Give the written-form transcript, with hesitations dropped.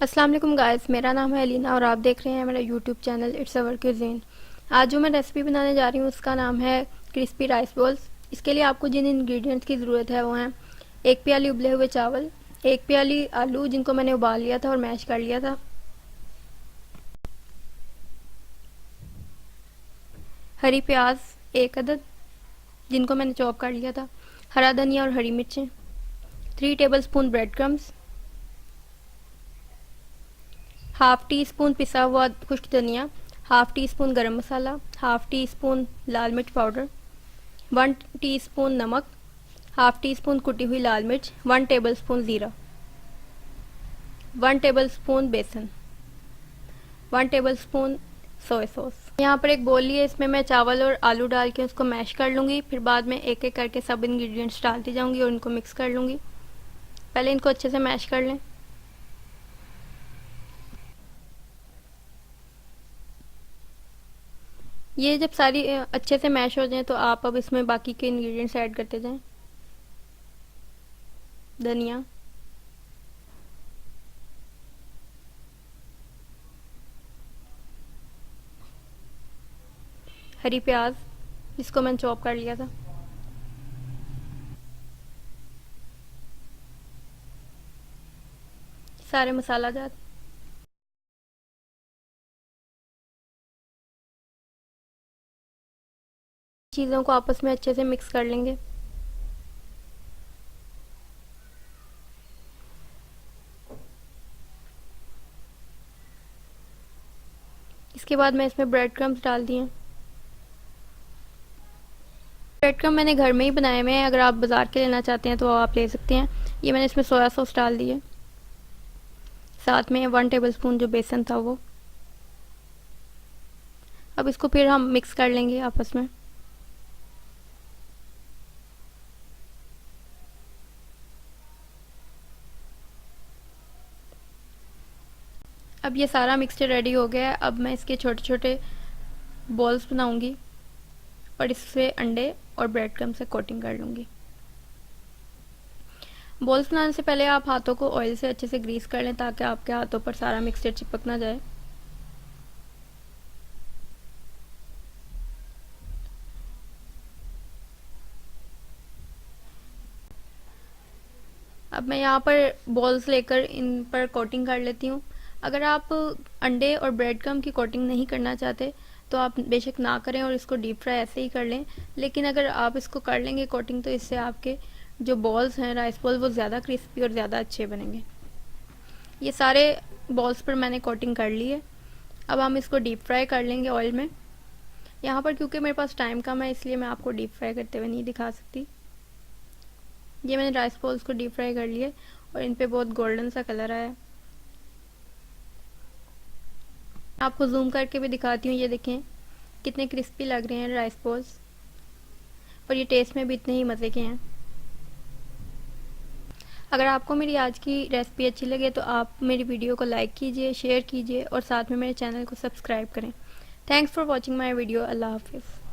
अस्सलाम वालेकुम गाइस, मेरा नाम है अलीना और आप देख रहे हैं मेरा YouTube channel it's our cuisine. आज जो मैं रेसिपी बनाने जा रही हूँ उसका नाम है क्रिस्पी राइस बॉल्स। इसके लिए आपको जिन इंग्रेडिएंट्स की ज़रूरत है वो हैं एक प्याली उबले हुए चावल, एक प्याली आलू जिनको मैंने उबाल लिया था और मैश कर लिया था, हरी प्याज एक अदद जिनको मैंने चॉप कर लिया था, हरा धनिया और हरी मिर्चें, 3 tablespoon bread crumbs, half tea spoon पिसा हुआ खुश्क धनिया, हाफ टी स्पून गरम मसाला, हाफ टी स्पून लाल मिर्च पाउडर, 1 टीस्पून नमक, हाफ टी स्पून कुटी हुई लाल मिर्च, 1 टेबलस्पून ज़ीरा, 1 टेबलस्पून बेसन, 1 टेबलस्पून सोया सॉस। यहाँ पर एक बोल ली है, इसमें मैं चावल और आलू डाल के उसको मैश कर लूँगी। फिर बाद में एक एक करके सब इंग्रेडिएंट्स डालती जाऊँगी और इनको मिक्स कर लूँगी। पहले इनको अच्छे से मैश कर लें। ये जब सारी अच्छे से मैश हो जाए तो आप अब इसमें बाकी के इंग्रेडिएंट्स ऐड करते जाएं। धनिया, हरी प्याज जिसको मैंने चॉप कर लिया था, सारे मसाला जात, चीज़ों को आपस में अच्छे से मिक्स कर लेंगे। इसके बाद मैं इसमें ब्रेड क्रम्स डाल दिए। ब्रेड क्रम्ब मैंने घर में ही बनाए हुए हैं, अगर आप बाज़ार के लेना चाहते हैं तो आप ले सकते हैं। ये मैंने इसमें सोया सॉस डाल दी है, साथ में 1 टेबलस्पून जो बेसन था वो। अब इसको फिर हम मिक्स कर लेंगे आपस में। अब ये सारा मिक्सचर रेडी हो गया है। अब मैं इसके छोटे छोटे बॉल्स बनाऊंगी और इससे अंडे और ब्रेड क्रम्ब से कोटिंग कर लूँगी। बॉल्स बनाने से पहले आप हाथों को ऑयल से अच्छे से ग्रीस कर लें ताकि आपके हाथों पर सारा मिक्सचर चिपक ना जाए। अब मैं यहाँ पर बॉल्स लेकर इन पर कोटिंग कर लेती हूँ। अगर आप अंडे और ब्रेड क्रम्ब की कोटिंग नहीं करना चाहते तो आप बेशक ना करें और इसको डीप फ्राई ऐसे ही कर लें, लेकिन अगर आप इसको कर लेंगे कोटिंग तो इससे आपके जो बॉल्स हैं राइस बॉल वो ज़्यादा क्रिस्पी और ज़्यादा अच्छे बनेंगे। ये सारे बॉल्स पर मैंने कोटिंग कर ली है। अब हम इसको डीप फ्राई कर लेंगे ऑयल में। यहाँ पर क्योंकि मेरे पास टाइम कम है इसलिए मैं आपको डीप फ्राई करते हुए नहीं दिखा सकती। ये मैंने राइस बॉल्स को डीप फ्राई कर लिए और इन पे बहुत गोल्डन सा कलर आया। आपको जूम करके भी दिखाती हूँ, ये देखें कितने क्रिस्पी लग रहे हैं राइस बॉल्स और ये टेस्ट में भी इतने ही मज़े के हैं। अगर आपको मेरी आज की रेसिपी अच्छी लगे तो आप मेरी वीडियो को लाइक कीजिए, शेयर कीजिए और साथ में मेरे चैनल को सब्सक्राइब करें। Thanks for watching my video. अल्लाह हाफिज़।